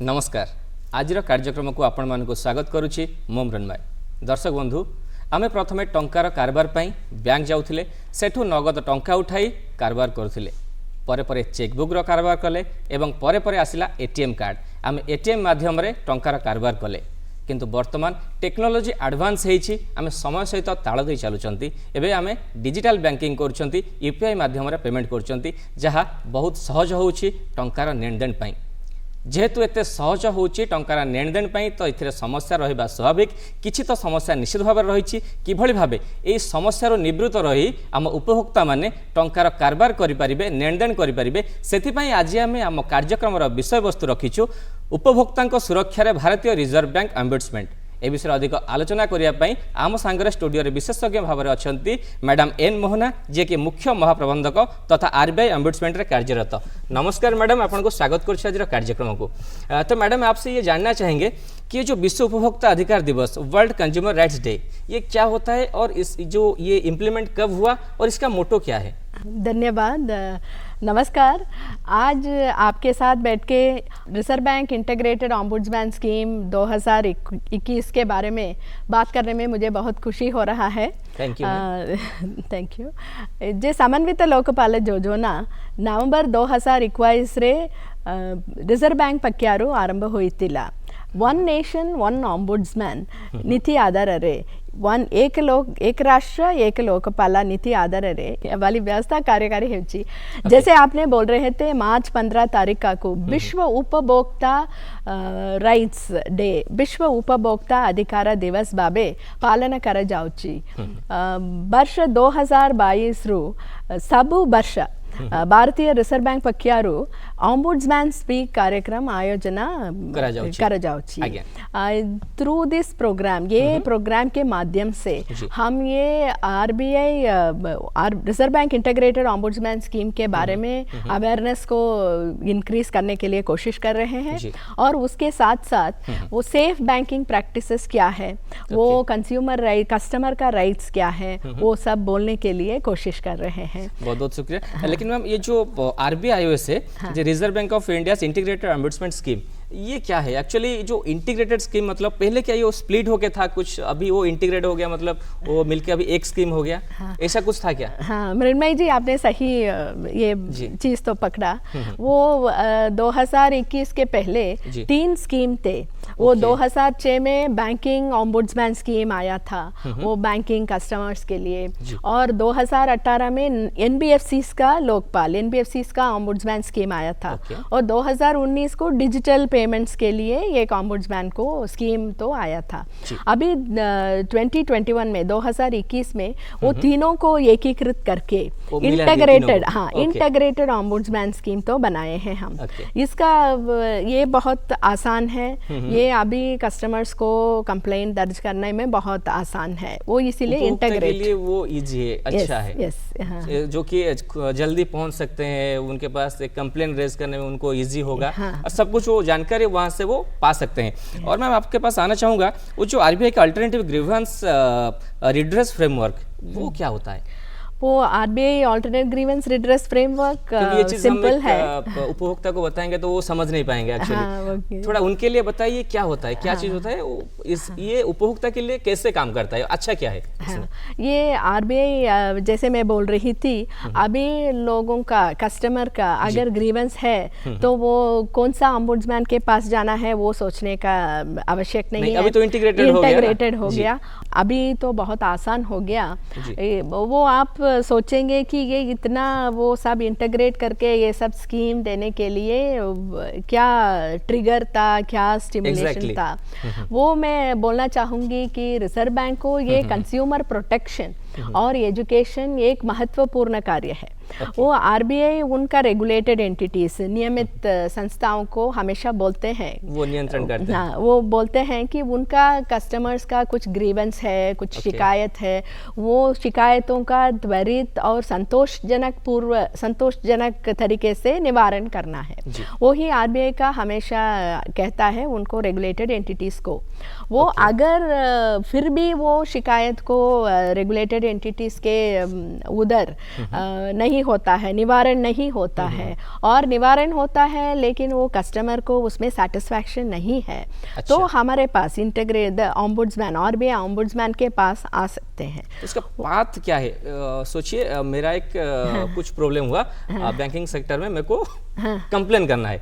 नमस्कार। आज कार्यक्रम को आपण मानक स्वागत करुच्ची मो मृण्मय। दर्शक बंधु आमे प्रथमे टंकार कारबार पाई बैंक जाउथिले, सेठू नगद टंका उठाई कारबार करुथिले, परे परे चेकबुक रो कारबार कले एवं परे परे आसिला एटीएम कार्ड। आमे एटीएम माध्यम रे टंकार कारबार कले, किंतु वर्तमान टेक्नोलोजी एडवांस हेछि, आमे समय सहित ताल दे चलुचंती। एबे आमे डिजिटल बैंकिंग करूचंती, यूपीआई माध्यम रे पेमेंट करूचंती, जहा बहुत सहज होउछि टंकार लेनदेन पाई। जेहेतु एते सहज होउछि टंकार लेनदेन पाई, तो इथिरे समस्या रहिबा स्वाभाविक। किछि तो समस्या निश्चित भाव रहिछि, किभଳି भाबे एई समस्यारो निवृत्त रही आम उपभोक्ता माने टंकार कारबार करि परिबे, लेनदेन करि परिबे। सेति पई आज आमे आम कार्यक्रमर विषय वस्तु रखिछु उपभोक्तांक सुरक्षा रे भारतीय रिजर्व बैंक एम्बुड्समेंट। ए विषय अधिक आलोचना करिया पई आम सांगरे स्टूडियो रे विशेषज्ञ भाव में अछंती मैडम एन मोहना, जे कि मुख्य महाप्रबंधक तथा आरबीआई एम्बुड्समेंट रे कार्यरत। नमस्कार मैडम, आपन को स्वागत करछि आज कार्यक्रम को। तो मैडम आपसे ये जानना चाहेंगे कि ये जो विश्व उपभोक्ता अधिकार दिवस, वर्ल्ड कंज्यूमर राइट्स डे, ये क्या होता है और इस जो ये इम्प्लीमेंट कब हुआ और इसका मोटो क्या है? धन्यवाद। नमस्कार। आज आपके साथ बैठ के reserve bank integrated ombudsman scheme 2021 के बारे में बात करने में मुझे बहुत खुशी हो रहा है। Thank you. Thank you. जे समन्वित लोकपाल योजना नवंबर 2021 रे रिजर्व बैंक पक्यारू आरंभ होइतिला। वन नेशन वन ऑम्बुड्समैन नीति आधार रे एक राष्ट्र एक लोकपाला नीति आधार रे वाली व्यवस्था कार्यकारी होची। जैसे आपने बोल रहे थे, मार्च 15 तारीख को विश्व उपभोक्ता राइट्स डे, विश्व उपभोक्ता अधिकार दिवस बाबे पालन कर जाउची। वर्ष 2022 रु सबु वर्ष भारतीय रिजर्व बैंक पक्यारू ऑम्बुड्समैन स्पीक कार्यक्रम आयोजना कर जाउची। थ्रू दिस प्रोग्राम, ये प्रोग्राम के माध्यम से हम ये RBI reserve bank integrated ombudsman scheme के बारे में अवेयरनेस को इंक्रीज करने के लिए कोशिश कर रहे हैं, और उसके साथ साथ वो सेफ बैंकिंग प्रैक्टिसेस क्या है, वो कंज्यूमर राइट, कस्टमर का राइट्स क्या है, वो सब बोलने के लिए कोशिश कर रहे हैं। बहुत बहुत शुक्रिया। लेकिन मैम ये जो आरबीआईओएस है, जो Reserve Bank of India integrated ombudsman scheme, ये क्या है एक्चुअली? जो इंटीग्रेटेड स्कीम मतलब पहले क्या ये स्प्लिट हो गया था कुछ, अभी वो इंटीग्रेट हो गया, मतलब वो मिलके अभी एक स्कीम हो गया? ऐसा कुछ था क्या? हाँ मृण्मय जी, आपने सही ये चीज तो पकड़ा। वो 2021 के पहले 3 स्कीम थे। वो 2006 में बैंकिंग ऑम्बुड्समैन स्कीम आया था, वो बैंकिंग कस्टमर्स के लिए, और 2018 में एनबीएफसीज का लोकपाल, एनबीएफसीज का ऑम्बुड्समैन स्कीम आया था, और 2019 को डिजिटल पेमेंट्स के लिए एक ऑम्बुड्समैन को स्कीम तो आया था। अभी 2021 में 2021 में वो तीनों को एकीकृत करके इंटीग्रेटेड इंटीग्रेटेड ऑम्बुड्समैन स्कीम तो बनाए हैं हम। इसका ये बहुत आसान है, ये अभी कस्टमर्स को कंप्लेंट दर्ज करने में बहुत आसान है, वो इसीलिए इंटीग्रेट वो इजी है, अच्छा है, जो कि जल्दी पहुंच सकते हैं, उनके पास एक कंप्लेंट रेज करने में उनको इजी होगा, और सब कुछ वो जानकारी वहां से वो पा सकते हैं। और मैं आपके पास आना चाहूंगा, वो जो आरबीआई का अल्टरनेटिव ग्रीवेंस रिड्रेस फ्रेमवर्क, वो क्या होता है? वो RBI alternate grievance redress framework simple है। उपभोक्ता को बताएंगे तो वो समझ नहीं पाएंगे एक्चुअली। थोड़ा उनके लिए बताइए क्या होता है, क्या चीज होता है, ये उपभोक्ता के लिए कैसे काम करता है, अच्छा क्या है? ये आरबीआई, जैसे मैं बोल रही थी, अभी लोगों का, कस्टमर का अगर ग्रीवेंस है तो वो कौन सा ऑम्बुड्समैन के पास जाना है वो सोचने का आवश्यक नहीं है। अभी तो इंटीग्रेटेड हो गया, अभी तो बहुत आसान हो गया। वो आप सोचेंगे कि ये इतना वो सब इंटीग्रेट करके ये सब स्कीम देने के लिए क्या ट्रिगर था, क्या स्टिमुलेशन था। वो मैं बोलना चाहूंगी कि रिजर्व बैंक को ये कंज्यूमर प्रोटेक्शन और एजुकेशन एक महत्वपूर्ण कार्य है। वो आरबीआई उनका रेगुलेटेड एंटिटीज, नियमित संस्थाओं को हमेशा बोलते हैं, वो नियंत्रण करते हैं, वो बोलते हैं कि उनका कस्टमर्स का कुछ ग्रीवेंस है, कुछ शिकायत है, वो शिकायतों का त्वरित और संतोषजनक तरीके से निवारण करना है। वही आरबीआई का हमेशा कहता है उनको, रेगुलेटेड एंटिटीज को। वो अगर फिर भी वो शिकायत को रेगुलेटेड एंटिटीज के उधर नहीं नहीं होता है, निवारण नहीं होता है, और निवारण होता है लेकिन वो कस्टमर को उसमें सेटिस्फैक्शन नहीं है, तो हमारे पास इंटीग्रेट ऑम्बुड्समैन और भी ऑम्बुड्समैन के पास आ सकते हैं। उसका पाथ क्या है? सोचिए मेरा एक कुछ प्रॉब्लम हुआ बैंकिंग सेक्टर में, मेरे को कंप्लेन करना है,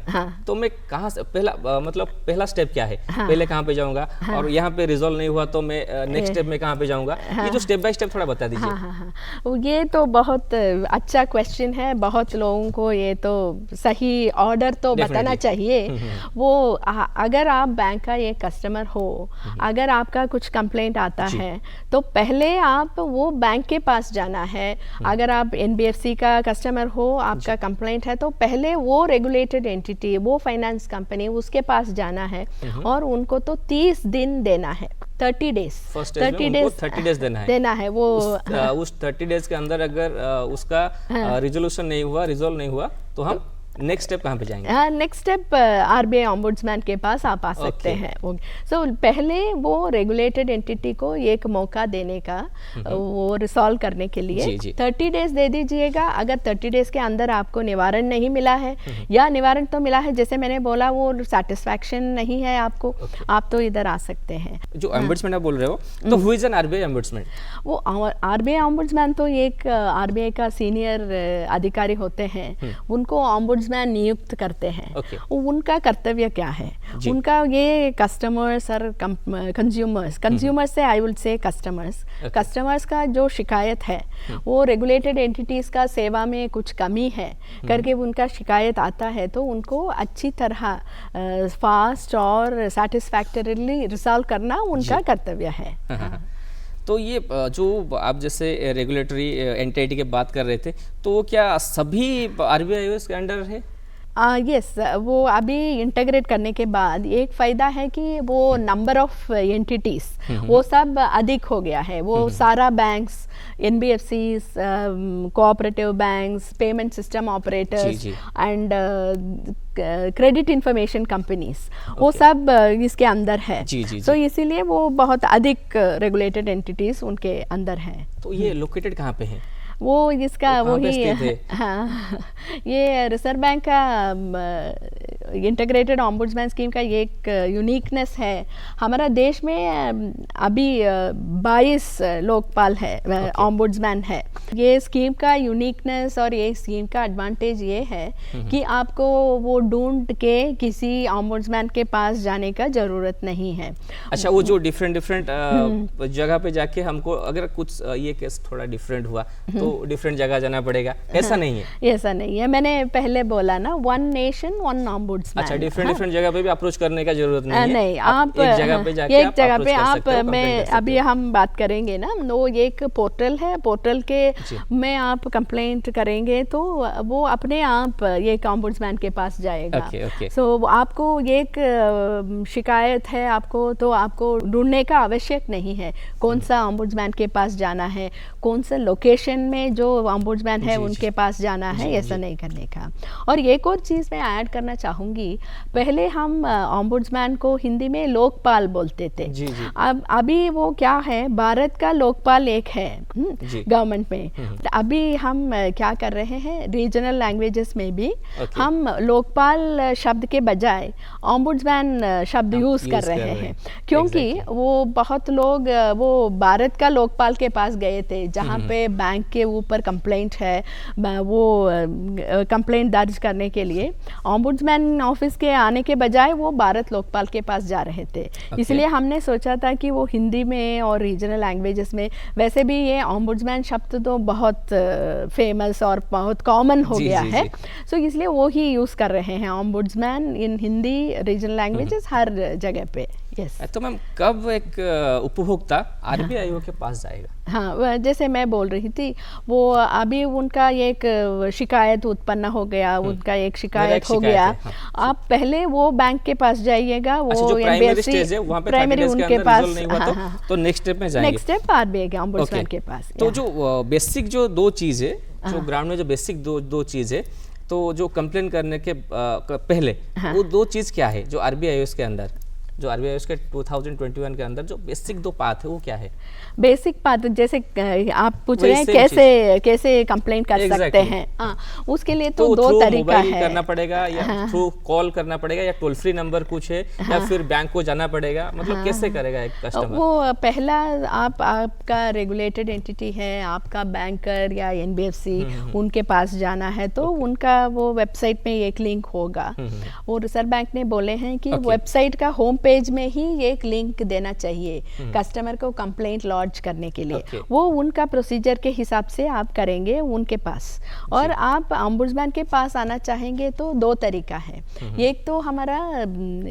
तो मैं कहाँ से मतलब पहला स्टेप क्या है? पहले कहाँ पे जाऊंगा, और यहाँ पे रिजॉल्व नहीं हुआ तो मैं नेक्स्ट स्टेप में कहाँ पे जाऊंगा? ये जो स्टेप बाय स्टेप थोड़ा बता दीजिए। ये तो बहुत अच्छा क्वेश्चन है, बहुत लोगों को ये तो सही ऑर्डर तो बताना चाहिए। वो अगर आप बैंक का एक कस्टमर हो, अगर आपका कुछ कंप्लेंट आता है तो पहले आप वो बैंक के पास जाना है। अगर आप NBFC का कस्टमर हो, आपका कंप्लेंट है, तो पहले वो रेगुलेटेड एंटिटी, वो फाइनेंस कंपनी, उसके पास जाना है और उनको तो 30 दिन देना है, 30 डेज, 30 डेज देना है। वो उस 30 डेज के अंदर अगर उसका रिजोल्यूशन नहीं हुआ, रिजोल्व नहीं हुआ, तो हम नेक्स्ट स्टेप कहाँ पे जाएंगे? नेक्स्ट स्टेप RBI ऑम्बुड्समैन के पास आप आ सकते हैं। सो पहले वो रेगुलेटेड एंटिटी को एक मौका देने का, वो रिसॉल्व करने के लिए 30 डेज दे दीजिएगा। अगर 30 डेज के अंदर आपको निवारण नहीं मिला है, या निवारण तो मिला है, जैसे मैंने बोला वो सेटिस्फैक्शन नहीं है आपको, आप तो इधर आ सकते हैं। जो ऑम्बुड्समैन आप बोल रहे हो, तो who is an RBI ombudsman? वो RBI ऑम्बुड्समैन तो एक RBI का सीनियर अधिकारी होते हैं, उनको ऑम्बुड्समैन नियुक्त करते हैं। उनका कर्तव्य क्या है? उनका ये कस्टमर्स और कंज्यूमर्स से आई विल से कस्टमर्स का जो शिकायत है, वो रेगुलेटेड एंटिटीज का सेवा में कुछ कमी है करके उनका शिकायत आता है, तो उनको अच्छी तरह फास्ट और सेटिस्फैक्टरीली रिजॉल्व करना उनका कर्तव्य है। तो ये जो आप जैसे रेगुलेटरी एंटिटी की बात कर रहे थे, तो क्या सभी RBI के अंडर है? यस, वो अभी इंटीग्रेट करने के बाद एक फ़ायदा है कि वो नंबर ऑफ एंटिटीज़ वो सब अधिक हो गया है। वो सारा banks, NBFCs, cooperative banks, payment system operators and credit information companies, वो सब इसके अंदर है। तो इसीलिए वो बहुत अधिक रेगुलेटेड एंटिटीज़ उनके अंदर हैं। तो ये लोकेटेड कहाँ पे है? वो इसका वही, हाँ, ये रिजर्व बैंक का इंटीग्रेटेड ऑम्बुड्समैन स्कीम का एक यूनिकनेस है। हमारा देश में अभी 22 लोकपाल है, ऑम्बुड्समैन है। ये स्कीम का यूनिकनेस और ये स्कीम का एडवांटेज ये है कि आपको वो ढूंढ के किसी ऑम्बुड्समैन के पास जाने का जरूरत नहीं है। अच्छा, वो जो डिफरेंट जगह पे जाके हमको अगर कुछ ये केस थोड़ा डिफरेंट हुआ तो डिफरेंट जगह जाना पड़ेगा, ऐसा नहीं है? ऐसा नहीं है, मैंने पहले बोला ना, वन नेशन वन ऑम्बुड्समैन। अच्छा, डिफरेंट जगह पे भी अप्रोच करने का जरूरत नहीं है? नहीं, आप एक जगह पे जाके मैं अभी हम बात करेंगे ना, वो एक पोर्टल है, पोर्टल के में आप कंप्लेंट करेंगे तो वो अपने आप एक ऑम्बुड्समैन के पास जाएगा। सो आपको एक शिकायत है आपको, तो आपको ढूंढने का आवश्यक नहीं है कौन सा ऑम्बुड्समैन के पास जाना है, कौन सा लोकेशन में जो ऑम्बुड्समैन है उनके पास जाना है, ऐसा नहीं करने का। और एक और चीज़ मैं ऐड करना चाहूँगी, पहले हम ऑम्बुड्समैन को हिंदी में लोकपाल बोलते थे। अब अभी वो क्या है, भारत का लोकपाल एक है गवर्नमेंट में। अभी हम क्या कर रहे हैं, रीजनल लैंग्वेजेस में भी हम लोकपाल शब्द के बजाय ऑम्बुड्समैन शब्द यूज़ कर रहे हैं, क्योंकि वो बहुत लोग वो भारत का लोकपाल के पास गए थे जहाँ पे बैंक के ऊपर कंप्लेंट है, वो कंप्लेंट दर्ज करने के लिए ऑम्बुड्समैन ऑफिस के आने के बजाय वो भारत लोकपाल के पास जा रहे थे। इसलिए हमने सोचा था कि वो हिंदी में और रीजनल लैंग्वेजेस में, वैसे भी ये ऑम्बुड्समैन शब्द तो बहुत फेमस और बहुत कॉमन हो गया है, सो इसलिए वो ही यूज़ कर रहे हैं ऑम्बुड्समैन इन हिंदी, रीजनल लैंग्वेजेस, हर जगह पे। तो मैम, कब एक उपभोक्ता RBI के पास जाएगा? हाँ, जैसे मैं बोल रही थी, वो अभी उनका एक शिकायत उत्पन्न हो गया, उनका एक शिकायत हो गया, आप पहले वो बैंक के पास जाइएगा, वो प्राइमरी उनके पास, तो नेक्स्ट स्टेप में जाएंगे, नेक्स्ट स्टेप RBI के ऑम्बुड्समैन के पास। तो जो बेसिक जो दो चीज़ है, जो ग्राउंड में जो बेसिक दो चीज़ है, तो जो कंप्लेन करने के पहले वो दो चीज़ क्या है जो RBI के अंदर? जो आरबीआई उसके 2021 के अंदर जो बेसिक 2 पाथ है वो क्या है? बेसिक बात जैसे आप पूछ रहे हैं same कैसे कैसे कंप्लेंट कर सकते Exactly. हैं। हाँ, उसके लिए तो दो थ्रू तरीका मोबाइल है। करना पड़ेगा या थ्रू कॉल करना पड़ेगा या टोल फ्री नंबर कुछ है या फिर बैंक को जाना पड़ेगा, मतलब कैसे करेगा एक कस्टमर? वो पहला आपका रेगुलेटेड एंटिटी है, आपका बैंकर या एनबीएफसी, उनके पास जाना है तो उनका वो वेबसाइट में एक लिंक होगा। और रिजर्व बैंक ने बोले हैं कि वेबसाइट का होम पेज में ही एक लिंक देना चाहिए कस्टमर को कंप्लेंट लॉन्च करने के लिए। वो उनका प्रोसीजर के हिसाब से आप करेंगे उनके पास। और आप ombudsman के पास आना चाहेंगे तो 2 तरीका है। एक तो हमारा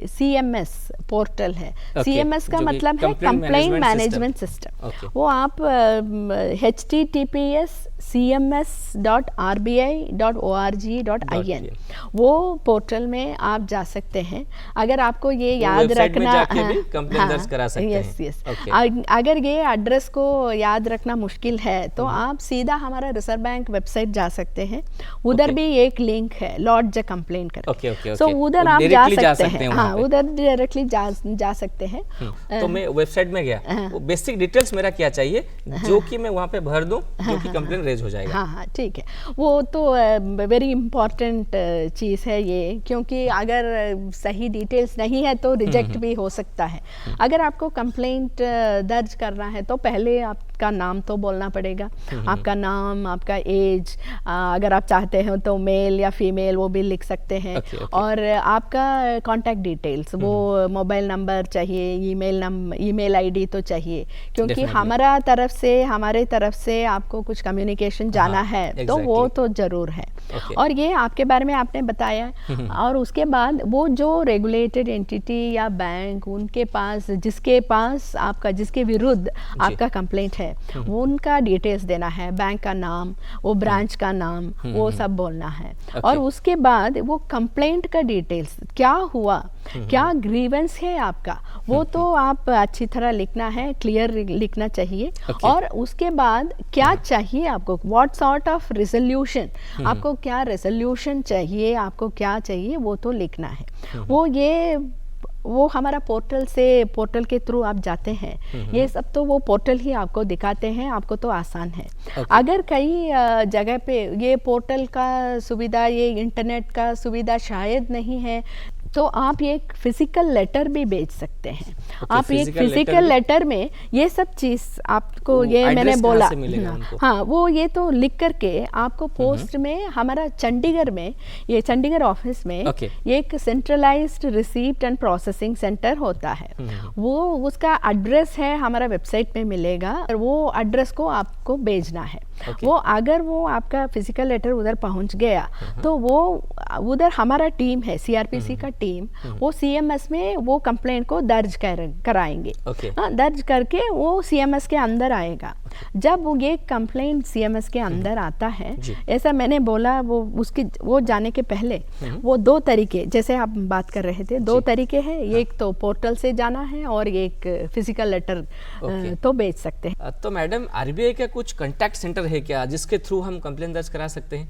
CMS पोर्टल है। CMS का मतलब है कंप्लेंट मैनेजमेंट सिस्टम। वो आप https://cms.rbi.org.in वो पोर्टल में आप जा सकते हैं। अगर आपको ये याद रखना, कंप्लेंट दर्ज करा सकते हैं। यस। अगर ये एड्रेस को याद रखना मुश्किल है तो आप सीधा हमारा रिजर्व बैंक वेबसाइट जा सकते हैं। उधर भी एक लिंक है लॉन्च द कंप्लेंट करके। सो उधर आप जा सकते हैं। हाँ, उधर डायरेक्टली जा सकते हैं। तो मैं वेबसाइट में गया, वो बेसिक डिटेल्स मेरा क्या चाहिए जो कि मैं वहाँ पे भर दूं, जो कि कंप्लेंट रेज हो जाएगा। हाँ, ठीक है। वो तो वेरी इंपॉर्टेंट चीज़ है ये, क्योंकि अगर सही डिटेल्स नहीं है तो रिजेक्ट भी हो सकता है। अगर आपको कंप्लेंट दर्ज करना है तो पहले आपका नाम तो बोलना पड़ेगा। आपका नाम, आपका एज, अगर आप चाहते हो तो मेल या फीमेल वो भी लिख सकते हैं। और आपका कॉन्टैक्ट डिटेल्स, वो मोबाइल नंबर चाहिए, ईमेल आईडी तो चाहिए, क्योंकि हमारे तरफ से आपको कुछ कम्युनिकेशन जाना है तो वो तो जरूर है। और ये आपके बारे में आपने बताया। और उसके बाद वो जो रेगुलेटेड एंटिटी या बैंक, उनके पास जिसके विरुद्ध आपका कंप्लेंट है वो उनका डिटेल्स देना है, बैंक का नाम, वो ब्रांच का नाम, वो सब बोलना है। और उसके बाद वो कंप्लेंट का डिटेल्स, क्या हुआ, क्या ग्रीवेंस है आपका, वो तो आप अच्छी तरह लिखना है, क्लियर लिखना चाहिए। और उसके बाद क्या चाहिए आपको, व्हाट सॉर्ट ऑफ रेजोल्यूशन, आपको क्या रेजोल्यूशन चाहिए, आपको क्या चाहिए, वो तो लिखना है। वो हमारा पोर्टल के थ्रू आप जाते हैं। ये सब तो वो पोर्टल ही आपको दिखाते हैं, आपको तो आसान है। अगर कई जगह पे ये पोर्टल का सुविधा, ये इंटरनेट का सुविधा शायद नहीं है तो आप ये फिजिकल लेटर भी भेज सकते हैं। आप एक फिजिकल लेटर में ये सब चीज आपको, ये मैंने बोला, हाँ, वो ये तो लिख करके आपको पोस्ट में, हमारा चंडीगढ़ में, ये चंडीगढ़ ऑफिस में एक centralised receipt and processing centre होता है। वो उसका एड्रेस है, हमारा वेबसाइट में मिलेगा। और वो एड्रेस को आपको भेजना है। वो अगर वो आपका फिजिकल लेटर उधर पहुंच गया तो वो उधर हमारा टीम है, सीआरपीसी का टीम, वो सीएमएस में वो कंप्लेंट को दर्ज कराएंगे। दर्ज करके वो सीएमएस के अंदर आएगा। जब वो ये कंप्लेंट सीएमएस के अंदर आता है, ऐसा मैंने बोला, वो जाने के पहले वो 2 तरीके, जैसे आप बात कर रहे थे, 2 तरीके हैं। एक तो पोर्टल से जाना है और एक फिजिकल लेटर तो भेज सकते हैं। तो मैडम, आरबीआई का कुछ कॉन्टैक्ट सेंटर है क्या जिसके थ्रू हम कंप्लेंट दर्ज करा सकते हैं?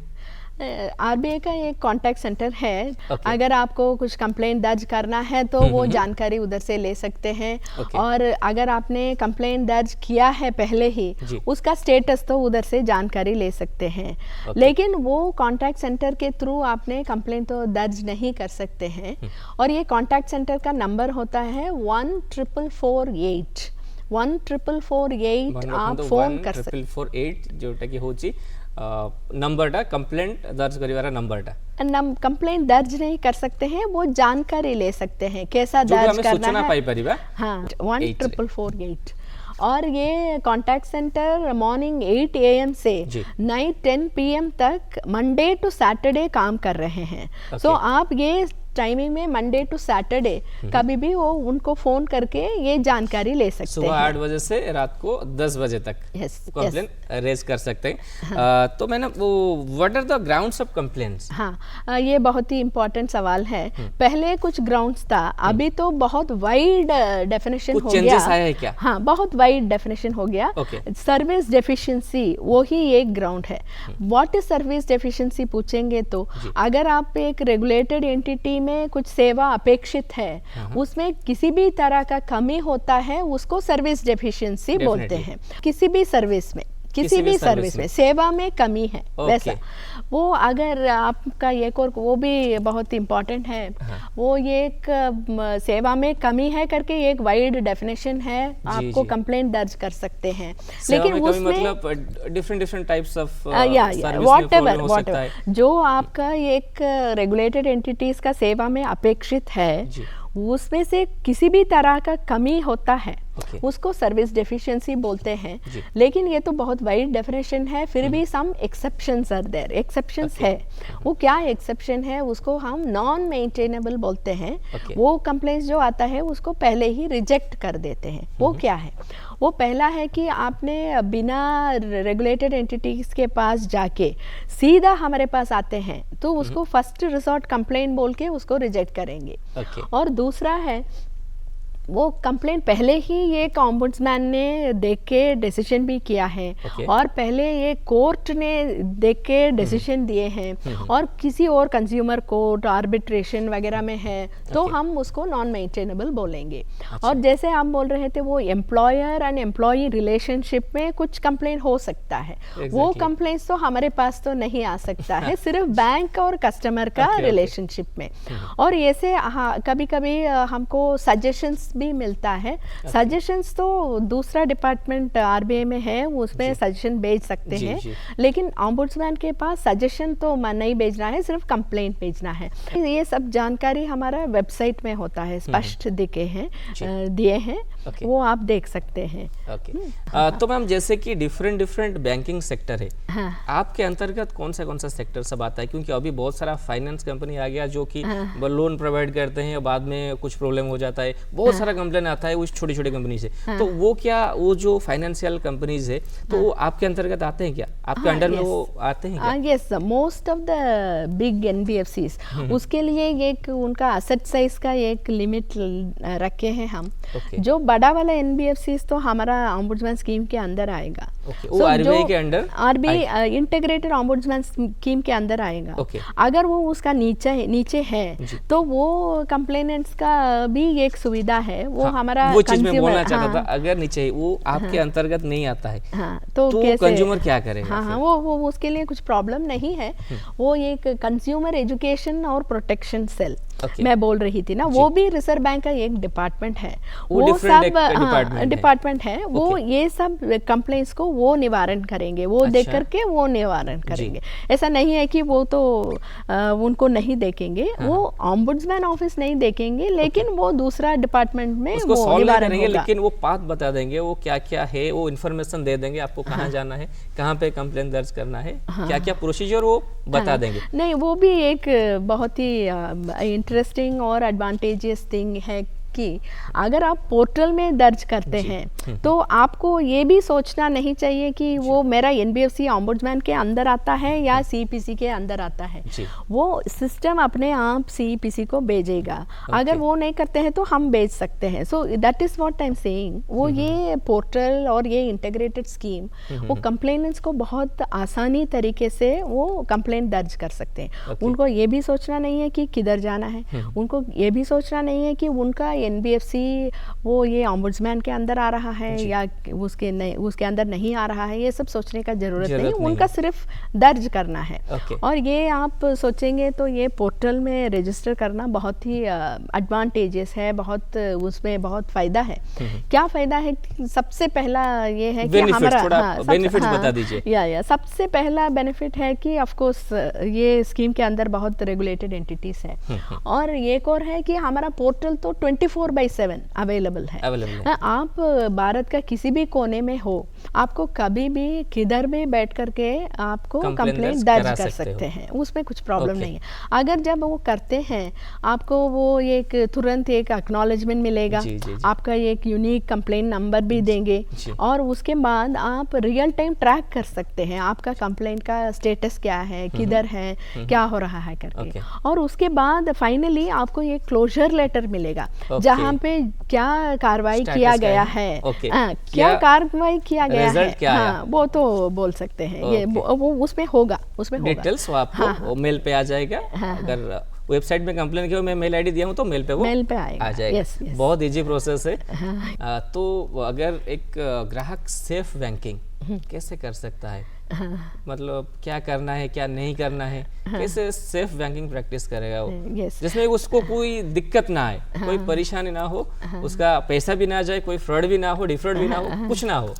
आरबीआई का एक कॉन्टैक्ट सेंटर है। अगर आपको कुछ कंप्लेंट दर्ज करना है तो वो जानकारी उधर से ले सकते हैं। और अगर आपने कंप्लेंट दर्ज किया है पहले ही, उसका स्टेटस तो उधर से जानकारी ले सकते हैं। लेकिन वो कॉन्टैक्ट सेंटर के थ्रू आपने कंप्लेंट तो दर्ज नहीं कर सकते हैं। और ये कॉन्टैक्ट सेंटर का नंबर होता है 14448। 14448 आप फोन कर सकते हैं। 14448 जोटा कि होची नंबरटा कंप्लेंट दर्ज करिवारा नंबरटा कंप्लेंट दर्ज नहीं कर सकते हैं, वो जानकारी ले सकते हैं कैसा दर्ज करना है। पाई परिबा। हाँ, 14448। और ये कॉन्टैक्ट सेंटर मॉर्निंग 8 AM से नाइट 10 PM तक मंडे टू सैटरडे काम कर रहे हैं। सो आप ये टाइमिंग में मंडे टू सैटरडे कभी भी वो उनको फोन करके ये जानकारी ले सकते हैं। सुबह 8 बजे से रात को 10 बजे तक कंप्लेंट रेज कर सकते हैं। तो मैंने वो what are the grounds of complaints? हाँ, ये बहुत ही इम्पोर्टेंट सवाल है। पहले कुछ ग्राउंड्स था, अभी तो बहुत वाइड डेफिनेशन कुछ हो changes गया। आया है क्या? हाँ, बहुत वाइड डेफिनेशन हो गया। Okay. सर्विस डेफिशिएंसी वो ही एक ग्राउंड है। व्हाट इज सर्विस डेफिशिएंसी पूछेंगे तो अगर आप एक रेगुलेटेड एंटिटी में कुछ सेवा अपेक्षित है, उसमें किसी भी तरह का कमी होता है, उसको सर्विस डेफिशिएंसी बोलते हैं। किसी भी सर्विस में, किसी भी सर्विस में सेवा में कमी है, वैसा वो अगर आपका एक और वो भी बहुत इम्पोर्टेंट है। वो ये एक सेवा में कमी है करके एक वाइड डेफिनेशन है, आपको कंप्लेंट दर्ज कर सकते हैं। लेकिन उसमें मतलब डिफरेंट टाइप्स ऑफ व्हाटएवर जो आपका एक रेगुलेटेड एंटिटीज का सेवा में अपेक्षित है, उसमें से किसी भी तरह का कमी होता है, उसको सर्विस डेफिशिएंसी बोलते हैं। लेकिन ये तो बहुत वाइड डेफिनेशन है, फिर भी some exceptions are there. Exceptions है, वो क्या एक्सेप्शन है, उसको हम नॉन मेंटेनेबल बोलते हैं। वो कंप्लेंट जो आता है उसको पहले ही रिजेक्ट कर देते हैं। वो क्या है? वो पहला है कि आपने बिना रेगुलेटेड एंटिटीज के पास जाके सीधा हमारे पास आते हैं तो उसको फर्स्ट रिसोर्ट कंप्लेंट बोल के उसको रिजेक्ट करेंगे। और दूसरा है वो कंप्लेंट पहले ही ये ऑम्बुड्समैन ने देख के डिसीजन भी किया है, और पहले ये कोर्ट ने देख के डिसीजन दिए हैं, और किसी और कंज्यूमर कोर्ट आर्बिट्रेशन वगैरह में है तो हम उसको नॉन मेंटेनेबल बोलेंगे। और जैसे आप बोल रहे थे वो एम्प्लॉयर एंड एम्प्लॉई रिलेशनशिप में कुछ कंप्लेंट हो सकता है। वो कंप्लेंट्स तो हमारे पास तो नहीं आ सकता है, सिर्फ बैंक और कस्टमर का रिलेशनशिप में। और ऐसे कभी कभी हमको सजेशंस भी मिलता है। सजेशंस तो दूसरा डिपार्टमेंट आरबीआई में है, उसमें सजेशन भेज सकते हैं। लेकिन ऑम्बुड्समैन के पास सजेशन तो नहीं भेजना है, सिर्फ कंप्लेंट भेजना है। ये सब जानकारी हमारा वेबसाइट में होता है, स्पष्ट दिए हैं, वो आप देख सकते हैं। तो मैम जैसे कि डिफरेंट बैंकिंग सेक्टर है, आपके अंतर्गत कौन सा सेक्टर सब आता है? क्योंकि अभी बहुत सारा फाइनेंस कंपनी आ गया जो कि लोन प्रोवाइड करते हैं, बाद में कुछ प्रॉब्लम हो जाता है, बहुत सारा कंप्लेन आता है उस छोटी छोटी कंपनी से। तो वो जो फाइनेंशियल कंपनीज है तो वो आपके अंतर्गत आते हैं क्या? आपके अंडर में वो आते हैं क्या? Yes, most of the big NBFCs उसके लिए एक उनका एसेट साइज का एक लिमिट रखे हैं हम। जो बड़ा वाला एनबीएफसीज तो हमारा ऑम्बुड्समैन स्कीम के अंदर आएगा। वो आरबीआई के under, RBI integrated ombudsman scheme के अंदर आएगा। अगर वो उसका नीचे है तो वो कंप्लेनेंट्स का भी एक सुविधा है। वो हमारा वो चीज मैं बोलना चाहता था, अगर नीचे है वो आपके अंतर्गत नहीं आता है तो कंज्यूमर क्या करेगा? वो उसके लिए कुछ प्रॉब्लम नहीं है। वो एक कंज्यूमर एजुकेशन और प्रोटेक्शन सेल मैं बोल रही थी ना, वो भी रिजर्व बैंक का एक डिपार्टमेंट है। वो सब डिपार्टमेंट है। वो ये सब कंप्लेंट्स को वो निवारण करेंगे, वो देख करके वो निवारण करेंगे। ऐसा नहीं है कि वो तो उनको नहीं देखेंगे, वो ऑम्बुड्समैन ऑफिस नहीं देखेंगे, लेकिन वो दूसरा डिपार्टमेंट में उसको वो निवारण करेंगे। लेकिन वो पाथ बता देंगे, वो क्या क्या है, वो इन्फॉर्मेशन दे देंगे आपको, कहाँ जाना है, कहाँ पे कंप्लेंट दर्ज करना है, क्या क्या प्रोसीजर वो बता देंगे। नहीं, वो भी एक बहुत ही इंटरेस्टिंग और एडवांटेजियस थिंग है कि अगर आप पोर्टल में दर्ज करते हैं तो आपको ये भी सोचना नहीं चाहिए कि वो मेरा एनबीएफसी ऑम्बुड्समैन के अंदर आता है या सीपीसी के अंदर आता है। वो सिस्टम अपने आप सीपीसी को भेजेगा। अगर वो नहीं करते हैं तो हम भेज सकते हैं। So that is what I am saying. वो ये पोर्टल और ये इंटीग्रेटेड स्कीम वो कंप्लेनेंट्स को बहुत आसानी तरीके से वो कंप्लेंट दर्ज कर सकते हैं। उनको ये भी सोचना नहीं है कि किधर जाना है, उनको ये भी सोचना नहीं है कि उनका एनबीएफसी वो ये ऑम्बुड्समैन के अंदर आ रहा है या उसके अंदर नहीं आ रहा है। ये सब सोचने का जरूरत नहीं, उनका सिर्फ दर्ज करना है। और ये आप सोचेंगे तो ये पोर्टल में रजिस्टर करना बहुत ही एडवांटेजियस है, बहुत उसमें बहुत फायदा है। क्या फायदा है? सबसे पहला ये है कि हमारा बेनिफिट्स बता दीजिए। या सबसे पहला बेनिफिट है कि ऑफ कोर्स ये स्कीम के अंदर बहुत रेगुलेटेड एंटिटीज है। और एक और है कि हमारा पोर्टल तो 24 24/7 अवेलेबल है। आप भारत का किसी भी कोने में हो, आपको कभी भी किधर भी बैठ करके आपको कंप्लेंट दर्ज कर सकते हैं, उसमें कुछ प्रॉब्लम नहीं है। अगर जब वो करते हैं आपको वो एक तुरंत एक एक्नॉलेजमेंट मिलेगा, आपका एक यूनिक कंप्लेंट नंबर भी देंगे और उसके बाद आप रियल टाइम ट्रैक कर सकते हैं आपका कंप्लेंट का स्टेटस क्या है, किधर है, क्या हो रहा है करके। और उसके बाद फाइनली आपको एक क्लोजर लेटर मिलेगा जहाँ पे क्या कार्रवाई किया गया है, क्या कार्रवाई किया गया है, हाँ वो तो बोल सकते हैं। ये वो उसमें होगा, उसमें डिटेल्स आपको मेल पे आ जाएगा। अगर वेबसाइट में कंप्लेन किया, मैं मेल आईडी दिया हूँ तो मेल पे वो आ जाएगा। बहुत इजी प्रोसेस है। तो अगर एक ग्राहक सेफ बैंकिंग कैसे कर सकता है, मतलब क्या करना है क्या नहीं करना है, कैसे सेफ बैंकिंग प्रैक्टिस करेगा वो, जिसमें उसको कोई दिक्कत ना आए, कोई परेशानी ना हो, उसका पैसा भी ना जाए, कोई फ्रॉड भी ना हो, डिफॉल्ट भी ना हो, कुछ ना हो,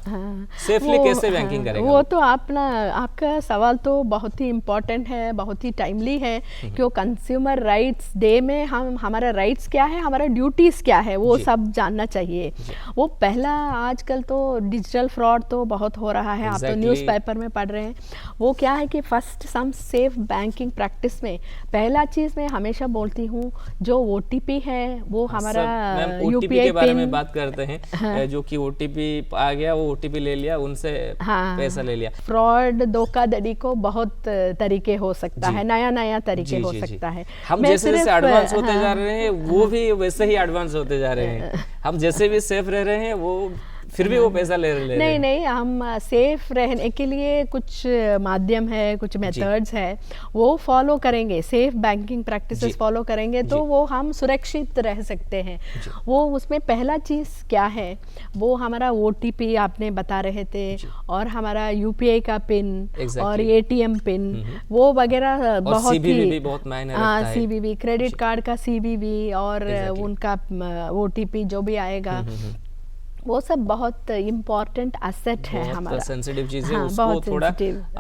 सेफली कैसे बैंकिंग करेगा? वो तो आपका सवाल तो बहुत ही इम्पोर्टेंट है, बहुत ही टाइमली है, क्यों कंज्यूमर राइट्स डे में हमारा राइट्स क्या है, हमारा ड्यूटीज क्या है, वो सब जानना चाहिए। वो पहला आजकल तो डिजिटल फ्रॉड तो बहुत हो रहा है, आप तो न्यूज़पेपर में पढ़ रहे हैं। वो क्या है कि फर्स्ट सम सेफ बैंकिंग प्रैक्टिस में पहला चीज मैं हमेशा बोलती हूँ, जो ओटीपी है वो हमारा यूपीआई के बारे में बात करते हैं। जो कि ओटीपी आ गया, वो ओटीपी ले लिया, उनसे पैसा ले लिया। फ्रॉड धोखाधड़ी को बहुत तरीके हो सकता है, नया नया तरीके हो सकता है। हम जैसे जैसे एडवांस होते जा रहे हैं वो भी वैसे ही एडवांस होते जा रहे हैं। हम जैसे भी सेफ रह रहे हैं वो फिर भी वो पैसा ले रहे हैं। नहीं, हम सेफ रहने के लिए कुछ माध्यम है, कुछ मेथड्स है, वो फॉलो करेंगे, सेफ बैंकिंग प्रैक्टिसेस फॉलो करेंगे तो वो हम सुरक्षित रह सकते हैं। वो उसमें पहला चीज़ क्या है, वो हमारा ओटीपी आपने बता रहे थे, और हमारा यूपीआई का पिन और एटीएम पिन वो वगैरह बहुत ही बहुत मायने रखता है। सीवीवी, क्रेडिट कार्ड का सीवीवी और उनका ओटीपी जो भी आएगा वो सब बहुत इम्पोर्टेंट एसेट है हमारा, सेंसिटिव चीज़ है, उसको थोड़ा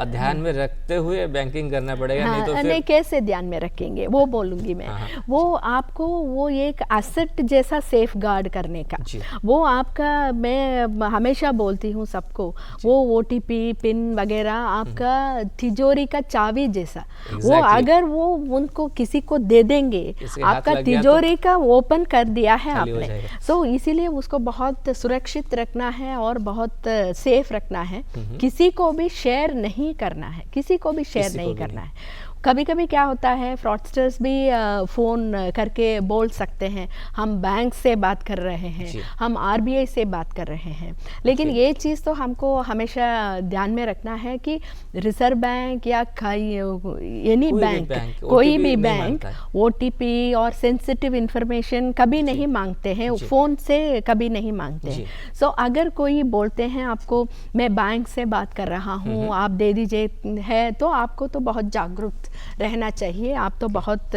ध्यान में रखते हुए बैंकिंग करना पड़ेगा। नहीं तो फिर नहीं, कैसे ध्यान में रखेंगे वो बोलूँगी मैं। वो आपको वो एक एसेट जैसा सेफ गार्ड करने का, वो आपका, मैं हमेशा बोलती हूँ सबको, वो ओटीपी पिन वगैरह आपका तिजोरी का चाबी जैसा। वो अगर वो उनको किसी को दे देंगे, आपका तिजोरी का ओपन कर दिया है आपने, तो इसीलिए उसको बहुत सुरक्षित रखना है और बहुत सेफ रखना है। किसी को भी शेयर नहीं करना है, किसी को भी शेयर नहीं करना है। कभी कभी क्या होता है, फ्रॉडस्टर्स भी फ़ोन करके बोल सकते हैं हम बैंक से बात कर रहे हैं, हम आरबीआई से बात कर रहे हैं, लेकिन ये चीज़ तो हमको हमेशा ध्यान में रखना है कि रिजर्व बैंक या एनी बैंक, कोई भी बैंक ओटीपी और सेंसिटिव इंफॉर्मेशन कभी नहीं मांगते हैं, फ़ोन से कभी नहीं मांगते हैं। सो अगर कोई बोलते हैं आपको मैं बैंक से बात कर रहा हूँ, आप दे दीजिए है, तो आपको तो बहुत जागरूक रहना चाहिए, आप तो बहुत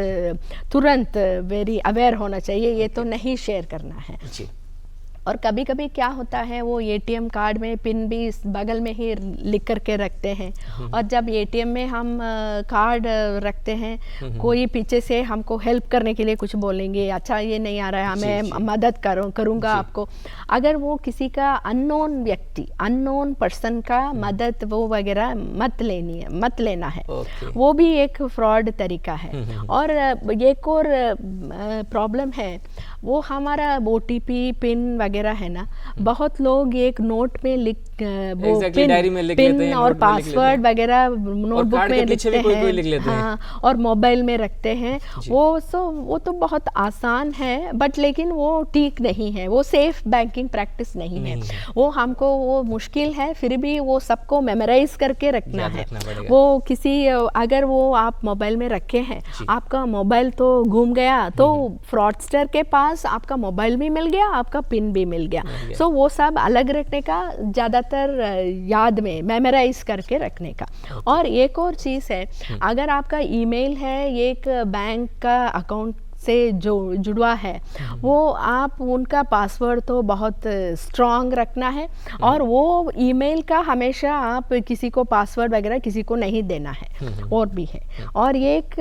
तुरंत वेरी अवेयर होना चाहिए, ये तो नहीं शेयर करना है। और कभी कभी क्या होता है, वो एटीएम कार्ड में पिन भी बगल में ही लिख करके रखते हैं, और जब एटीएम में हम कार्ड रखते हैं, कोई पीछे से हमको हेल्प करने के लिए कुछ बोलेंगे, अच्छा ये नहीं आ रहा है, मैं मदद करूँगा आपको। अगर वो किसी का अननोन व्यक्ति, अननोन पर्सन का मदद वो वगैरह मत लेना है, वो भी एक फ्रॉड तरीका है। और एक और प्रॉब्लम है, वो हमारा ओटीपी पिन वगैरह है ना, बहुत लोग एक नोट में वो पिन और पासवर्ड वगैरह नोटबुक में लिखते हैं, हाँ, और मोबाइल में रखते हैं। वो तो बहुत आसान है, बट लेकिन वो ठीक नहीं है, वो सेफ बैंकिंग प्रैक्टिस नहीं है। वो हमको वो मुश्किल है, फिर भी वो सबको मेमोराइज करके रखना है। वो किसी अगर वो आप मोबाइल में रखे हैं, आपका मोबाइल तो घूम गया, तो फ्रॉडस्टर के पास आपका मोबाइल भी मिल गया, आपका पिन भी मिल गया। सो वो सब अलग रखने का, ज़्यादातर याद में मेमोराइज करके रखने का। और एक और चीज़ है, अगर आपका ईमेल है एक बैंक का अकाउंट से जो जुड़ा है, वो आप उनका पासवर्ड तो बहुत स्ट्रॉन्ग रखना है, और वो ईमेल का हमेशा आप किसी को पासवर्ड वगैरह किसी को नहीं देना है। और भी है, और एक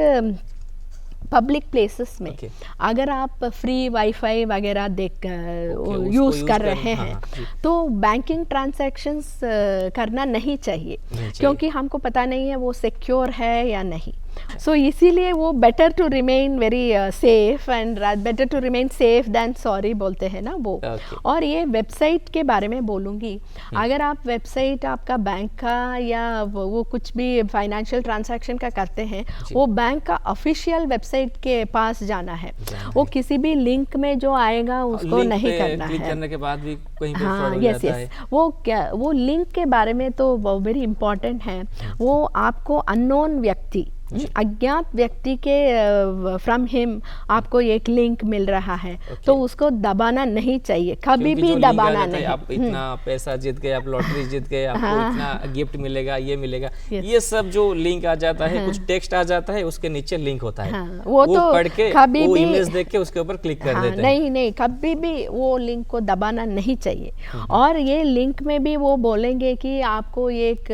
पब्लिक प्लेसेस में Okay. अगर आप फ्री वाईफाई वगैरह देख उसको यूज़ use कर करें, रहे हाँ, हैं हाँ, जी। तो बैंकिंग ट्रांजैक्शंस करना नहीं चाहिए चाहिए। क्योंकि हमको पता नहीं है वो सिक्योर है या नहीं। सो इसीलिए वो better to remain very safe and better to remain safe than sorry बोलते हैं ना वो। Okay. और ये वेबसाइट के बारे में बोलूँगी, अगर आप वेबसाइट आपका बैंक का या वो कुछ भी फाइनेंशियल ट्रांजैक्शन का करते हैं वो बैंक का ऑफिशियल वेबसाइट के पास जाना है। वो किसी भी लिंक में जो आएगा उसको लिंक नहीं पे करना क्लिक है। करने के बाद भी कहीं पे हाँ फ्रॉड हो यस जाता है। यस वो लिंक के बारे में तो वेरी इंपॉर्टेंट है। वो आपको अननोन व्यक्ति अज्ञात व्यक्ति के फ्रॉम हिम आपको एक लिंक मिल रहा है तो उसको दबाना नहीं चाहिए, कभी क्योंकि भी जो लिंक आ दबाना जाता है, नहीं। आप इतना पैसा जीत गए, आप लॉटरी जीत गए, आपको हाँ। इतना गिफ्ट मिलेगा, ये मिलेगा, Yes. ये सब जो लिंक आ जाता है, कुछ टेक्स्ट आ जाता है, उसके नीचे लिंक होता है, हाँ, वो तो पढ़ के कभी वो भी इमेज देख के उसके ऊपर क्लिक कर हाँ, देते हैं। नहीं नहीं कभी भी वो लिंक को दबाना नहीं चाहिए। और ये लिंक में भी वो बोलेंगे कि आपको एक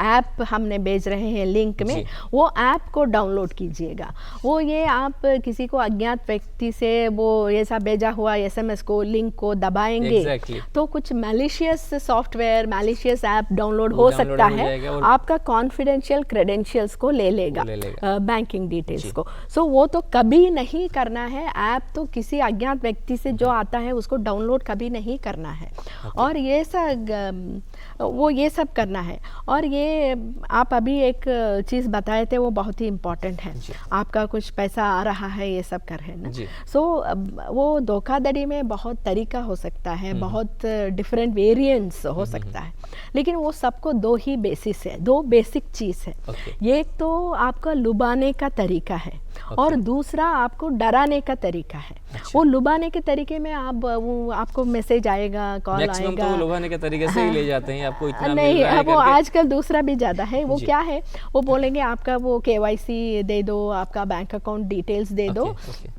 ऐप हमने भेज रहे हैं लिंक में, जी। वो ऐप को डाउनलोड कीजिएगा। वो ये आप किसी को अज्ञात व्यक्ति से वो ऐसा भेजा हुआ एसएमएस को लिंक को दबाएंगे Exactly. तो कुछ malicious software malicious app download वो हो डाउनलोड सकता हो है, जाएगा और आपका कॉन्फिडेंशियल क्रेडेंशियल्स को ले लेगा, ले लेगा। बैंकिंग डिटेल्स को। सो वो तो कभी नहीं करना है। ऐप तो किसी अज्ञात व्यक्ति से जो आता है उसको डाउनलोड कभी नहीं करना है। और ये सब वो ये सब करना है। और ये आप अभी एक चीज़ बताए थे वो बहुत ही इम्पोर्टेंट है। आपका कुछ पैसा आ रहा है ये सब कर रहे हैं ना। जी। सो वो धोखाधड़ी में बहुत तरीका हो सकता है, बहुत डिफरेंट वेरिएंट्स हो सकता है, लेकिन वो सबको दो ही बेसिस है, दो बेसिक चीज़ है। एक तो आपका लुभाने का तरीका है और दूसरा आपको डराने का तरीका है। वो लुभाने के तरीके में आप वो आपको मैसेज आएगा, कॉल मैक्सिमम तो आएगा। वो लुभाने के तरीके से ही ले जाते हैं, आपको इतना नहीं, मिल रहा है वो करके। आजकल दूसरा भी ज़्यादा है। वो क्या है, वो बोलेंगे आपका वो केवाईसी दे दो, आपका बैंक अकाउंट डिटेल्स दे दो। ओके।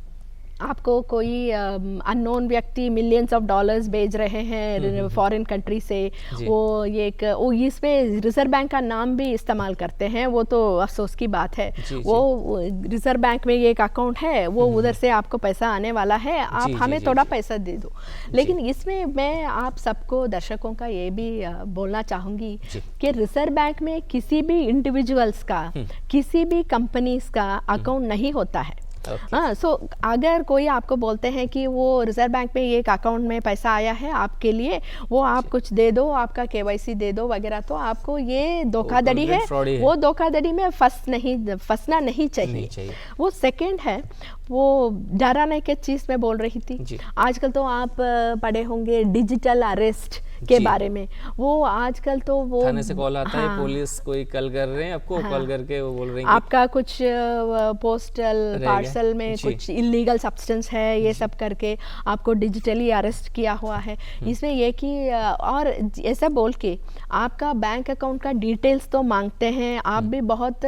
आपको कोई अननोन व्यक्ति मिलियंस ऑफ डॉलर्स भेज रहे हैं फॉरेन कंट्री से। वो ये वो इसमें रिजर्व बैंक का नाम भी इस्तेमाल करते हैं, वो तो अफसोस की बात है। वो रिजर्व बैंक में ये एक अकाउंट है, वो उधर से आपको पैसा आने वाला है, आप हमें थोड़ा पैसा दे दो। लेकिन इसमें मैं आप सबको दर्शकों का ये भी बोलना चाहूँगी कि रिजर्व बैंक में किसी भी इंडिविजुअल्स का किसी भी कंपनीज का अकाउंट नहीं होता है। हाँ, सो अगर कोई आपको बोलते हैं कि वो रिजर्व बैंक में एक अकाउंट में पैसा आया है आपके लिए, वो आप कुछ दे दो, आपका केवाईसी दे दो वगैरह, तो आपको ये धोखाधड़ी है। वो धोखाधड़ी में फंसना नहीं चाहिए। वो सेकंड है, वो डराने के चीज़ में बोल रही थी। आजकल तो आप पढ़े होंगे डिजिटल अरेस्ट के बारे में। वो आजकल तो वो थाने से कॉल आता है, पुलिस कोई कॉल कर रहे हैं आपको, कॉल करके वो बोल रहे हैं आपका कुछ पोस्टल पार्सल में कुछ इलीगल सब्सटेंस है, ये सब करके आपको डिजिटली अरेस्ट किया हुआ है। इसमें ये कि और ऐसा बोल के आपका बैंक अकाउंट का डिटेल्स तो मांगते हैं, आप भी बहुत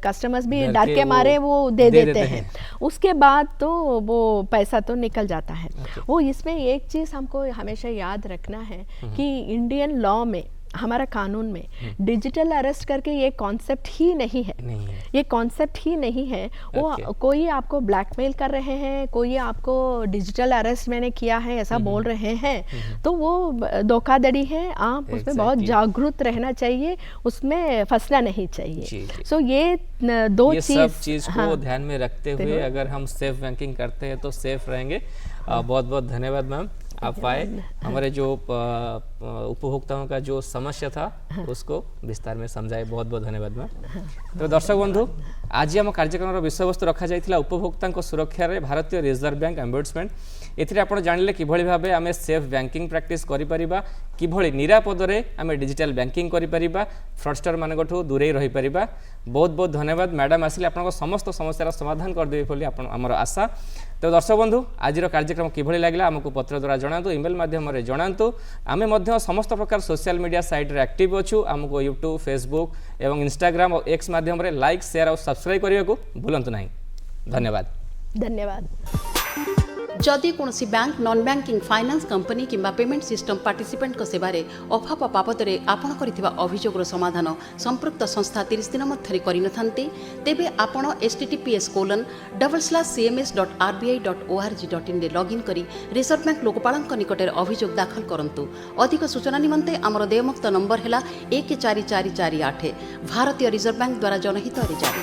कस्टमर्स भी डर के मारे वो दे देते हैं। उसके बाद तो वो पैसा तो निकल जाता है। वो इसमें एक चीज़ हमको हमेशा याद रखना है कि इंडियन लॉ में, हमारा कानून में डिजिटल अरेस्ट करके ये कॉन्सेप्ट ही नहीं है। ये कॉन्सेप्ट ही नहीं है। वो कोई आपको ब्लैकमेल कर रहे हैं, कोई आपको डिजिटल अरेस्ट मैंने किया है ऐसा बोल रहे हैं, तो वो धोखाधड़ी है। आप उसमें बहुत जागरूक रहना चाहिए, उसमें फंसना नहीं चाहिए। सो ये दो चीज़ को ध्यान में रखते हुए अगर हम सेफ बैंकिंग करते हैं तो सेफ रहेंगे। बहुत बहुत धन्यवाद मैम, आप आए, हमारे जो उपभोक्ताओं का जो समस्या था उसको विस्तार में समझाए। बहुत बहुत धन्यवाद मैम। तो दर्शक बंधु, आज आम कार्यक्रम विषय वस्तु रखा जाइथिला उपभोक्तांको सुरक्षा रे भारतीय रिजर्व बैंक एम्बुड्समेंट। एथिरे आपण जानिले किभଳି भाबे आमे सेफ बैंकिंग प्रैक्टिस करि परिबा, किभଳି निरापद रे आमे डिजिटल बैंकिंग करि परिबा, फ्रॉडस्टर मानकठू दूरे रहि परिबा। बहुत बहुत धन्यवाद मैडम, आसिले आपनको समस्त समस्यार समाधान कर देबे बोली हमर आशा। तो दर्शक बंधु, आज कार्य किभଳି लागला आमको पत्र द्वारा जणातु, ईमेल माध्यम रे जणातु। आमे मध्य समस्त प्रकार सोशल मीडिया साइट रे एक्टिव अछु। आमको यूट्यूब, फेसबुक एवं इंस्टाग्राम और एक्स माध्यम रे लाइक, शेयर और सब्सक्राइब करने को भूलंतु नहीं। धन्यवाद। जदि कौनसी bank non banking finance company किंबा पेमेंट सिस्टम पार्टिसिपेंट सेवारे अभाव बाबद आपण करथिबा अभियोगर समाधान संपृक्त संस्था 30 दिन मध्यरे करिनथांती तेबे आपण https://cms.rbi.org.in रे लॉगिन करी रिजर्व बैंक लोकपालक निकटरे अभियोग दाखल करंतु। अधिक सूचना निमंते आमर देयमुक्त नंबर हैला 14448 भारतीय रिजर्व बैंक द्वारा जनहित जारी।